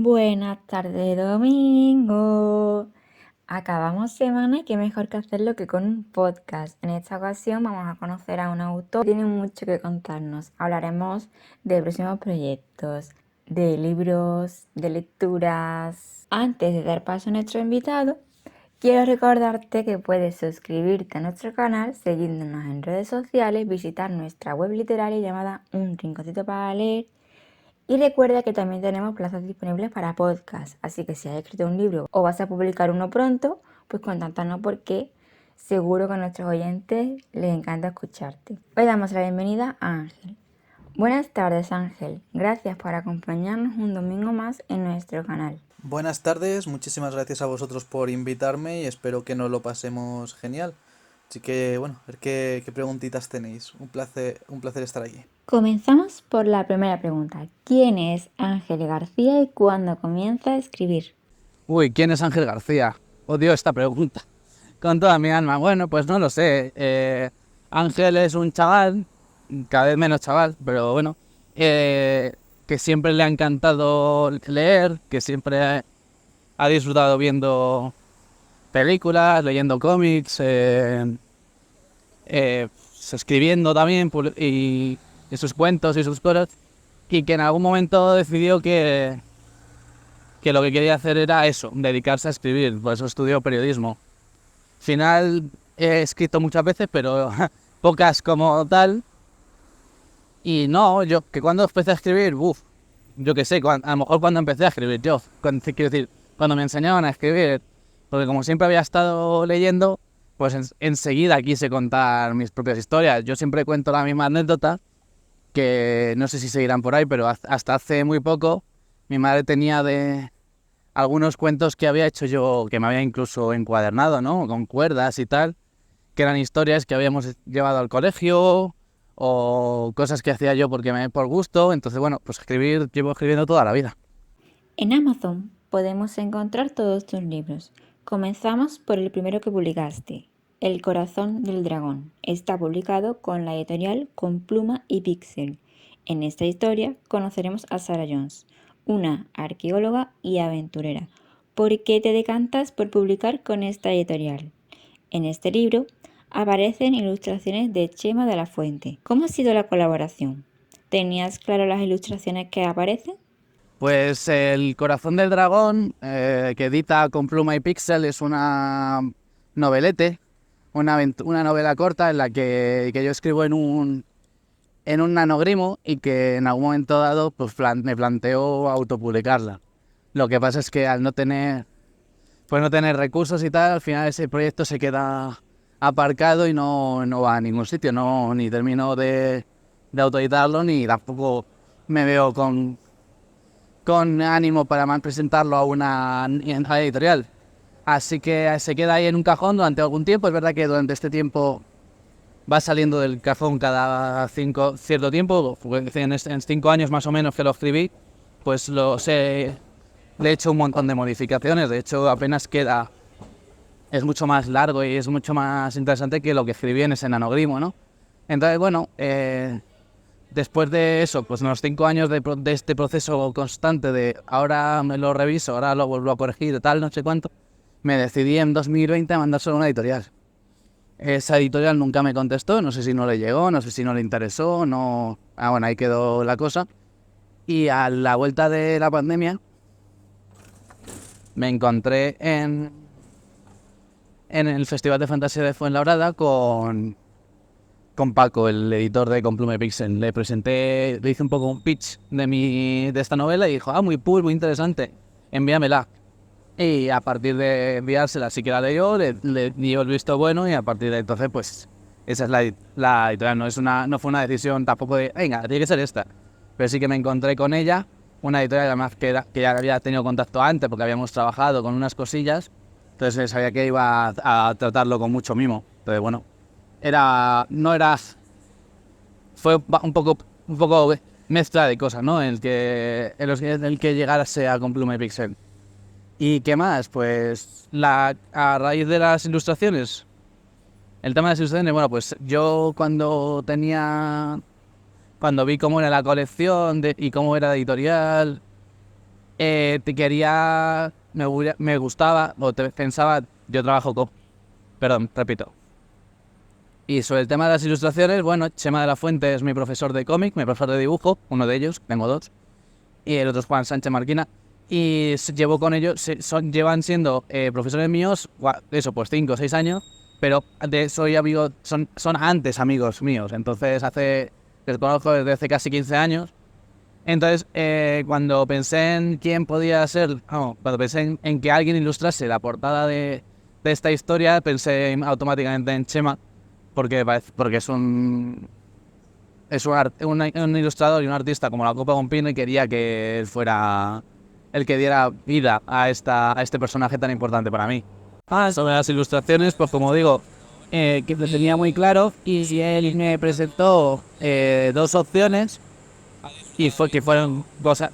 Buenas tardes, domingo. Acabamos semana y qué mejor que hacerlo que con un podcast. En esta ocasión vamos a conocer a un autor que tiene mucho que contarnos. Hablaremos de próximos proyectos, de libros, de lecturas. Antes de dar paso a nuestro invitado, quiero recordarte que puedes suscribirte a nuestro canal, seguirnos en redes sociales, visitar nuestra web literaria llamada Un Rinconcito para Leer. Y recuerda que también tenemos plazas disponibles para podcast, así que si has escrito un libro o vas a publicar uno pronto, pues contáctanos porque seguro que a nuestros oyentes les encanta escucharte. Hoy damos la bienvenida a Ángel. Buenas tardes, Ángel. Gracias por acompañarnos un domingo más en nuestro canal. Buenas tardes, muchísimas gracias a vosotros por invitarme y espero que nos lo pasemos genial. Así que bueno, a ver qué preguntitas tenéis. Un placer estar aquí. Comenzamos por la primera pregunta. ¿Quién es Ángel García y cuándo comienza a escribir? Uy, ¿quién es Ángel García? Odio esta pregunta con toda mi alma. Bueno, pues no lo sé. Ángel es un chaval, cada vez menos chaval, pero bueno, que siempre le ha encantado leer, que siempre ha disfrutado viendo películas, leyendo cómics, escribiendo también y sus cuentos y sus cosas, y que en algún momento decidió que lo que quería hacer era eso, dedicarse a escribir, por eso estudió periodismo. Al final he escrito muchas veces, pero pocas como tal. Y no, yo que cuando empecé a escribir, yo qué sé, a lo mejor cuando empecé a escribir yo, quiero decir, cuando me enseñaban a escribir, porque como siempre había estado leyendo, pues enseguida quise contar mis propias historias. Yo siempre cuento la misma anécdota, que no sé si seguirán por ahí, pero hasta hace muy poco mi madre tenía de algunos cuentos que había hecho yo, que me había incluso encuadernado, ¿no? Con cuerdas y tal, que eran historias que habíamos llevado al colegio o cosas que hacía yo por gusto. Entonces, bueno, pues llevo escribiendo toda la vida. En Amazon podemos encontrar todos tus libros. Comenzamos por el primero que publicaste, El corazón del dragón. Está publicado con la editorial Con Pluma y Pixel. En esta historia conoceremos a Sarah Jones, una arqueóloga y aventurera. ¿Por qué te decantas por publicar con esta editorial? En este libro aparecen ilustraciones de Chema de la Fuente. ¿Cómo ha sido la colaboración? ¿Tenías claro las ilustraciones que aparecen? Pues El corazón del dragón, que edita Con Pluma y Pixel, es una novelete, una novela corta en la que yo escribo en un nanogrimo y que en algún momento dado pues me planteo autopublicarla. Lo que pasa es que al no tener recursos y tal, al final ese proyecto se queda aparcado y no va a ningún sitio, ni termino de autoeditarlo, ni tampoco me veo con ánimo para más presentarlo a una editorial. Así que se queda ahí en un cajón durante algún tiempo. Es verdad que durante este tiempo va saliendo del cajón cada cierto tiempo. En 5 años más o menos que lo escribí, pues le he hecho un montón de modificaciones. De hecho, apenas queda. Es mucho más largo y es mucho más interesante que lo que escribí en ese nanogrimo, ¿no? Entonces, bueno, después de eso, pues unos 5 años de este proceso constante de ahora me lo reviso, ahora lo vuelvo a corregir, tal, no sé cuánto, me decidí en 2020 a mandárselo a una editorial. Esa editorial nunca me contestó, no sé si no le llegó, no sé si no le interesó, no. Bueno, ahí quedó la cosa. Y a la vuelta de la pandemia me encontré en el Festival de Fantasía de Fuenlabrada con Paco, el editor de Con Pluma y Pixel. Le hice un poco un pitch de esta novela y dijo, muy cool, muy interesante, envíamela. Y a partir de enviársela, sí que la leyó, le dio el visto bueno y a partir de entonces, pues, esa es la editorial. No fue una decisión tampoco de, venga, tiene que ser esta. Pero sí que me encontré con ella, una editorial además que ya había tenido contacto antes porque habíamos trabajado con unas cosillas. Entonces sabía que iba a tratarlo con mucho mimo. Entonces, bueno, no era, fue un poco mezcla de cosas, ¿no? En el que llegase a Con Pluma y Pixel. ¿Y qué más? Pues a raíz de las ilustraciones, el tema de las ilustraciones, bueno, pues yo cuando vi cómo era la colección y cómo era la editorial, me gustaba, pensaba, yo trabajo con, perdón, repito. Y sobre el tema de las ilustraciones, bueno, Chema de la Fuente es mi profesor de cómic, mi profesor de dibujo, uno de ellos, tengo dos, y el otro es Juan Sánchez Marquina, y llevo con ellos, llevan siendo profesores míos, eso, pues 5 o 6 años, pero soy amigo, son antes amigos míos, entonces les conozco desde hace casi 15 años. Entonces, cuando pensé en quién podía ser, cuando pensé en que alguien ilustrase la portada de esta historia, pensé automáticamente en Chema, porque es un ilustrador y un artista como la copa de un pino, y quería que él fuera el que diera vida a este personaje tan importante para mí. Sobre las ilustraciones, pues como digo, que lo tenía muy claro, y él me presentó 2 opciones, y fueron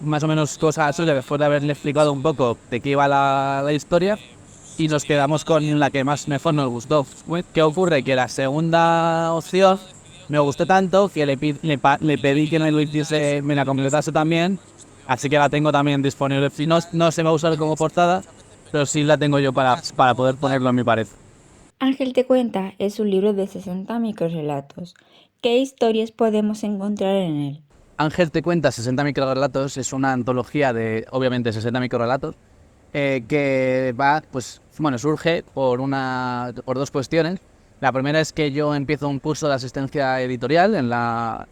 más o menos cosas suyas, después de haberle explicado un poco de qué iba la historia, y nos quedamos con la que mejor nos gustó. ¿Qué ocurre? Que la segunda opción me gustó tanto que le pedí que me la completase también, así que la tengo también disponible. No se va a usar como portada, pero sí la tengo yo para poder ponerlo en mi pared. Ángel te cuenta es un libro de 60 microrelatos. ¿Qué historias podemos encontrar en él? Ángel te cuenta 60 microrelatos, es una antología de, obviamente, 60 microrelatos, que surge por 2 cuestiones. La primera es que yo empiezo un curso de asistencia editorial en la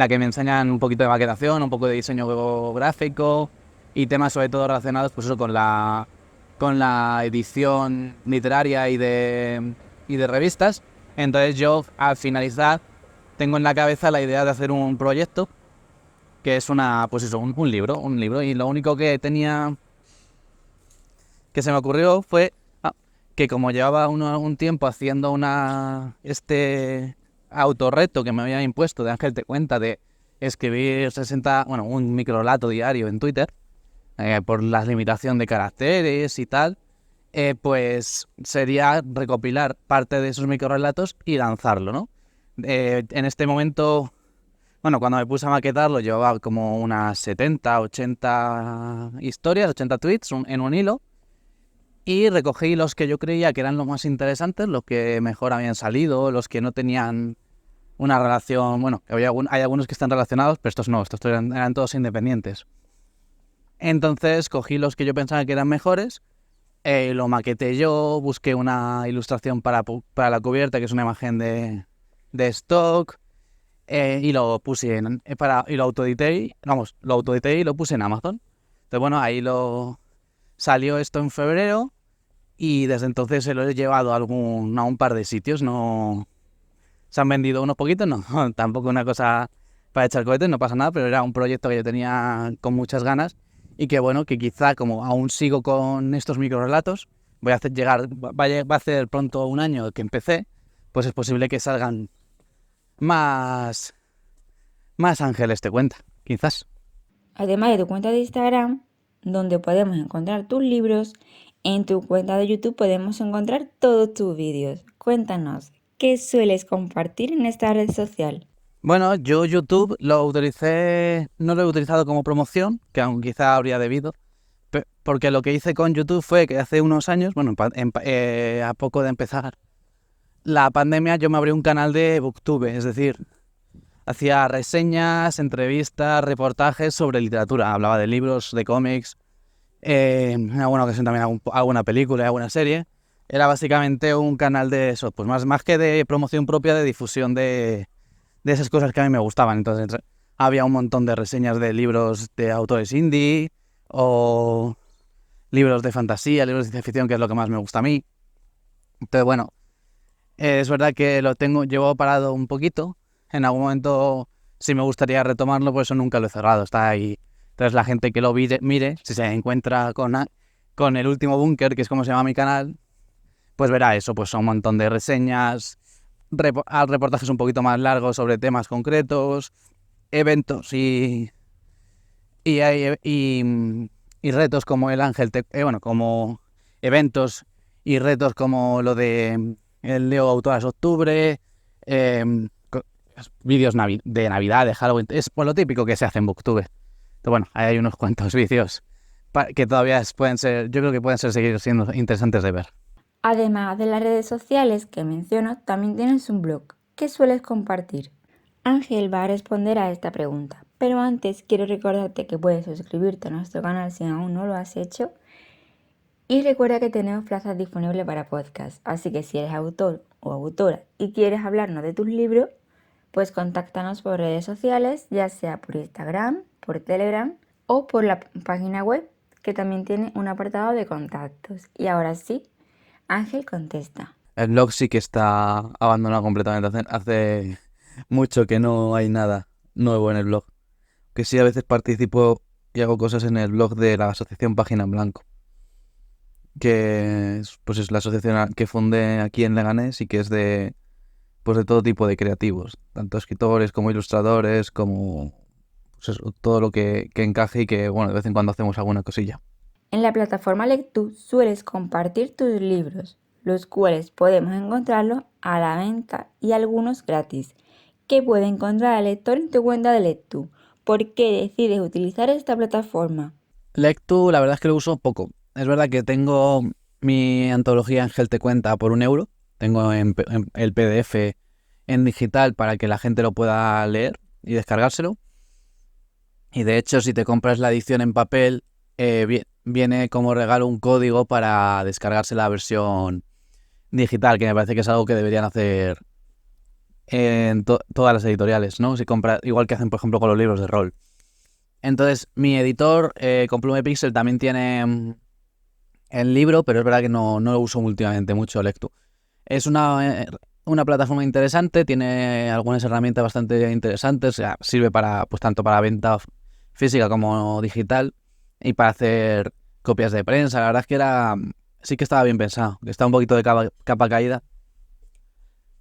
que me enseñan un poquito de maquetación, un poco de diseño gráfico y temas sobre todo relacionados, pues eso, con la edición literaria y de revistas. Entonces yo, al finalizar, tengo en la cabeza la idea de hacer un proyecto que es un libro, y lo único que se me ocurrió fue que, como llevaba un tiempo haciendo este autorreto que me había impuesto de Ángel te cuenta, de escribir un microrelato diario en Twitter, por la limitación de caracteres y tal, pues sería recopilar parte de esos microrelatos y lanzarlo, ¿no? En este momento, cuando me puse a maquetarlo, llevaba como unas 70, 80 historias, 80 tweets en un hilo, y recogí los que yo creía que eran los más interesantes, los que mejor habían salido, los que no tenían una relación. Bueno, hay algunos que están relacionados, pero estos no, estos eran todos independientes. Entonces cogí los que yo pensaba que eran mejores, lo maqueté yo, busqué una ilustración para la cubierta, que es una imagen de stock, y lo puse y lo autoedité, y lo puse en Amazon. Entonces, ahí salió esto en febrero, y desde entonces se lo he llevado a un par de sitios. No se han vendido unos poquitos, no, tampoco una cosa para echar cohetes, no pasa nada, pero era un proyecto que yo tenía con muchas ganas, y que quizá, como aún sigo con estos microrelatos, va a hacer pronto un año que empecé, pues es posible que salgan más Ángeles te cuenta, quizás. Además de tu cuenta de Instagram, donde podemos encontrar tus libros, en tu cuenta de YouTube podemos encontrar todos tus vídeos. Cuéntanos, ¿qué sueles compartir en esta red social? Bueno, yo YouTube no lo he utilizado como promoción, que aún quizá habría debido, porque lo que hice con YouTube fue que hace unos años, a poco de empezar la pandemia, yo me abrí un canal de Booktube, es decir, hacía reseñas, entrevistas, reportajes sobre literatura, hablaba de libros, de cómics, en alguna ocasión también alguna película, alguna serie. Era básicamente un canal de eso, pues más que de promoción propia, de difusión de esas cosas que a mí me gustaban. Entonces había un montón de reseñas de libros de autores indie, o libros de fantasía, libros de ciencia ficción, que es lo que más me gusta a mí. Entonces, es verdad que llevo parado un poquito. En algún momento, si me gustaría retomarlo, por eso nunca lo he cerrado, está ahí. Entonces la gente que lo mire, si se encuentra con El Último Búnker, que es como se llama mi canal, pues verá eso, pues son un montón de reseñas, reportajes un poquito más largos sobre temas concretos, eventos y retos como como eventos y retos como lo de el Leo Autoras Octubre, vídeos de Navidad, de Halloween, es por lo típico que se hace en Booktube. Entonces, ahí hay unos cuantos vídeos que todavía pueden ser, yo creo que pueden ser seguir siendo interesantes de ver. Además de las redes sociales que menciono, también tienes un blog. ¿Qué sueles compartir? Ángel va a responder a esta pregunta, pero antes quiero recordarte que puedes suscribirte a nuestro canal si aún no lo has hecho. Y recuerda que tenemos plazas disponibles para podcast, así que si eres autor o autora y quieres hablarnos de tus libros, pues contáctanos por redes sociales, ya sea por Instagram, por Telegram o por la página web, que también tiene un apartado de contactos. Y ahora sí, Ángel contesta. El blog sí que está abandonado completamente. Hace mucho que no hay nada nuevo en el blog. Que sí, a veces participo y hago cosas en el blog de la asociación Página en Blanco, que pues es la asociación que fundé aquí en Leganés y que es de todo tipo de creativos, tanto escritores como ilustradores, como pues eso, todo lo que encaje y que, bueno, de vez en cuando hacemos alguna cosilla. En la plataforma Lectu sueles compartir tus libros, los cuales podemos encontrarlos a la venta y algunos gratis, que puede encontrar el lector en tu cuenta de Lectu. ¿Por qué decides utilizar esta plataforma? Lectu, la verdad es que lo uso poco. Es verdad que tengo mi antología Ángel te cuenta por €1. Tengo en el PDF en digital para que la gente lo pueda leer y descargárselo. Y de hecho, si te compras la edición en papel, viene como regalo un código para descargarse la versión digital, que me parece que es algo que deberían hacer en todas las editoriales, ¿no? Si compras, igual que hacen, por ejemplo, con los libros de rol. Entonces, mi editor, con Pluma y Pixel, también tiene el libro, pero es verdad que no lo uso últimamente mucho, Lectu. Es una plataforma interesante, tiene algunas herramientas bastante interesantes, o sea, sirve para, pues tanto para venta física como digital y para hacer copias de prensa. La verdad es que sí que estaba bien pensado, que está un poquito de capa caída.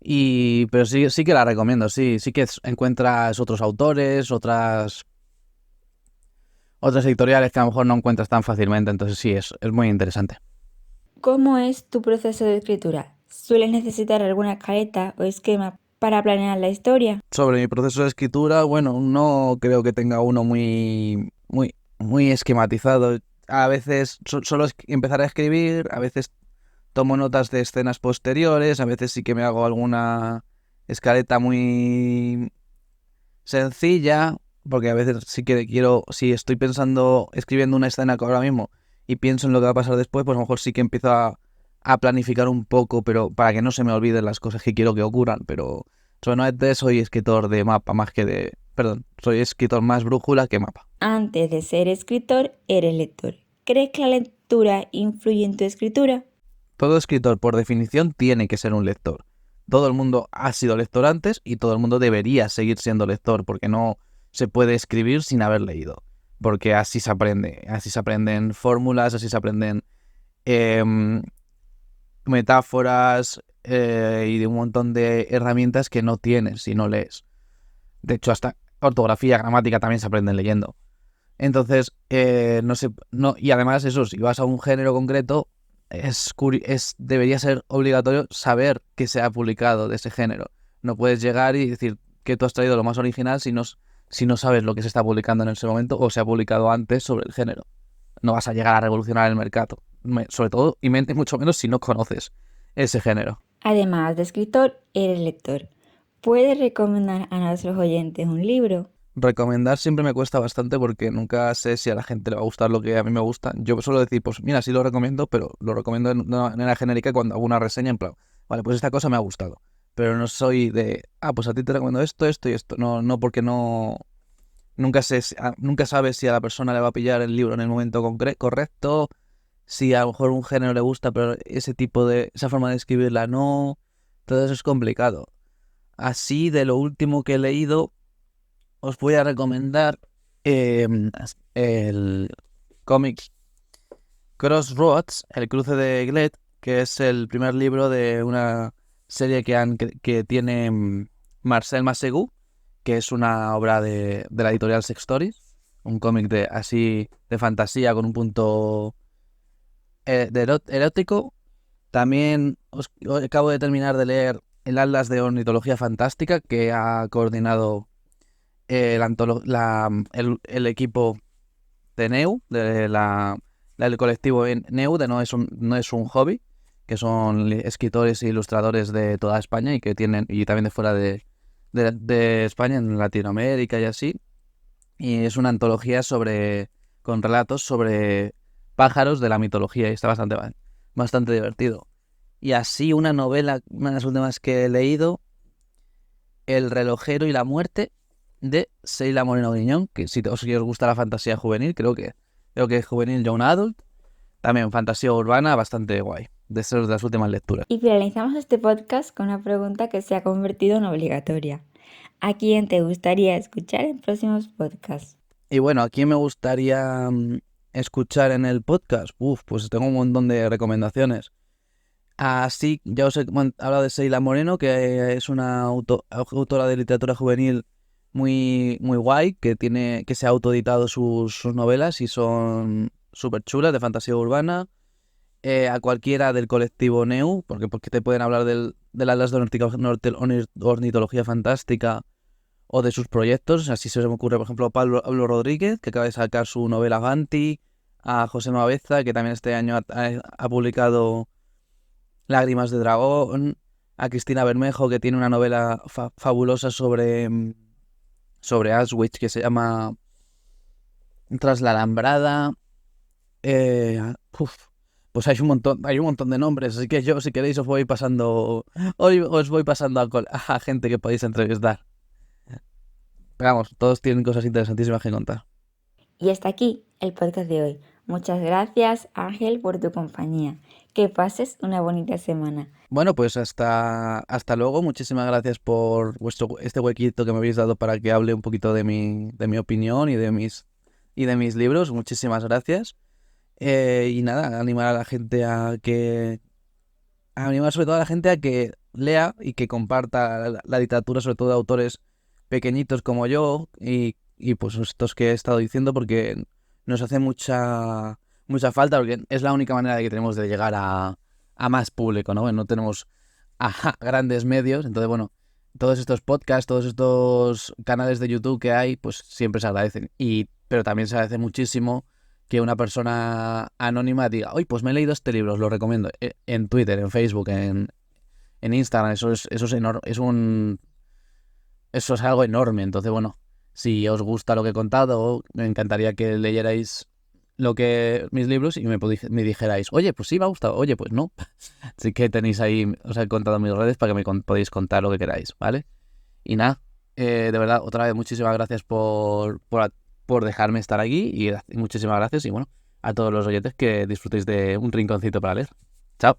Pero sí que la recomiendo, sí que encuentras otros autores, otras editoriales que a lo mejor no encuentras tan fácilmente, entonces sí, es muy interesante. ¿Cómo es tu proceso de escritura? ¿Sueles necesitar alguna escaleta o esquema para planear la historia? Sobre mi proceso de escritura, bueno, no creo que tenga uno muy esquematizado. A veces solo empezar a escribir, a veces tomo notas de escenas posteriores, a veces sí que me hago alguna escaleta muy sencilla, porque a veces sí que si estoy escribiendo una escena que ahora mismo y pienso en lo que va a pasar después, pues a lo mejor sí que empiezo a planificar un poco, pero para que no se me olviden las cosas que quiero que ocurran, pero solamente soy escritor de mapa soy escritor más brújula que mapa. Antes de ser escritor, eres lector. ¿Crees que la lectura influye en tu escritura? Todo escritor, por definición, tiene que ser un lector. Todo el mundo ha sido lector antes y todo el mundo debería seguir siendo lector, porque no se puede escribir sin haber leído. Porque así se aprende. Así se aprenden fórmulas, así se aprenden metáforas y de un montón de herramientas que no tienes si no lees. De hecho, hasta ortografía, gramática también se aprenden leyendo. Entonces, y además eso, si vas a un género concreto, debería ser obligatorio saber que se ha publicado de ese género. No puedes llegar y decir que tú has traído lo más original si no sabes lo que se está publicando en ese momento o se ha publicado antes sobre el género. No vas a llegar a revolucionar el mercado. Sobre todo, y mucho menos si no conoces ese género. Además de escritor, eres lector. ¿Puedes recomendar a nuestros oyentes un libro? Recomendar siempre me cuesta bastante porque nunca sé si a la gente le va a gustar lo que a mí me gusta. Yo suelo decir, pues mira, sí lo recomiendo, pero lo recomiendo de una manera genérica cuando hago una reseña en plan, vale, pues esta cosa me ha gustado. Pero no soy de, pues a ti te recomiendo esto, esto y esto. No, porque nunca nunca sabes si a la persona le va a pillar el libro en el momento correcto, si a lo mejor un género le gusta, pero esa forma de escribirla no. Todo eso es complicado. Así, de lo último que he leído, os voy a recomendar el cómic Crossroads, el cruce de Gled, que es el primer libro de una serie que tiene Marcel Massegú, que es una obra de la editorial Sextory, un cómic de fantasía con un punto erótico. También acabo de terminar de leer el Atlas de Ornitología Fantástica, que ha coordinado el equipo de Neu, del colectivo Neu, de no es un hobby, que son escritores e ilustradores de toda España y que tienen, y también de fuera de España, en Latinoamérica y así. Y es una antología con relatos sobre pájaros de la mitología y está bastante divertido. Y así una novela, una de las últimas que he leído, El relojero y la muerte, de Sheila Moreno Griñón, que si os gusta la fantasía juvenil, creo que es juvenil young adult, también fantasía urbana, bastante guay, de ser de las últimas lecturas. Y finalizamos este podcast con una pregunta que se ha convertido en obligatoria. ¿A quién te gustaría escuchar en próximos podcasts? Y bueno, ¿a quién me gustaría escuchar en el podcast? Pues tengo un montón de recomendaciones. Así, ya os he hablado de Sheila Moreno, que es una autora de literatura juvenil muy guay, que se ha autoeditado sus novelas y son súper chulas, de fantasía urbana. A cualquiera del colectivo Neu, porque te pueden hablar del Atlas de Ornitología Fantástica o de sus proyectos. Así se me ocurre, por ejemplo, a Pablo Rodríguez, que acaba de sacar su novela Ganti, a José Mabeza, que también este año ha publicado Lágrimas de Dragón, a Cristina Bermejo, que tiene una novela fabulosa sobre Auschwitz, que se llama Tras la Alambrada. Eh, uf, pues hay un montón de nombres, así que yo, si queréis, os voy pasando a gente que podéis entrevistar. Pero vamos, todos tienen cosas interesantísimas que contar. Y hasta aquí el podcast de hoy. Muchas gracias, Ángel, por tu compañía. Que pases una bonita semana. Bueno, pues hasta luego. Muchísimas gracias por este huequito que me habéis dado para que hable un poquito de mi opinión y de mis libros. Muchísimas gracias. Y nada, animar a la gente animar sobre todo a la gente a que lea y que comparta la literatura, sobre todo de autores pequeñitos como yo y pues estos que he estado diciendo, porque nos hace mucha falta, porque es la única manera que tenemos de llegar a más público, ¿no? No tenemos grandes medios, entonces bueno, todos estos podcasts, todos estos canales de YouTube que hay, pues siempre se agradecen. Pero también se agradece muchísimo que una persona anónima diga, oye, pues me he leído este libro, os lo recomiendo, en Twitter, en Facebook, en Instagram. Eso es algo enorme. Entonces, bueno, si os gusta lo que he contado, me encantaría que leyerais mis libros y me dijerais, oye, pues sí me ha gustado, oye, pues no. Así que tenéis ahí, os he contado mis redes para que podéis contar lo que queráis, ¿vale? Y nada, de verdad, otra vez muchísimas gracias por dejarme estar aquí y muchísimas gracias y bueno, a todos los oyentes que disfrutéis de un rinconcito para leer. Chao.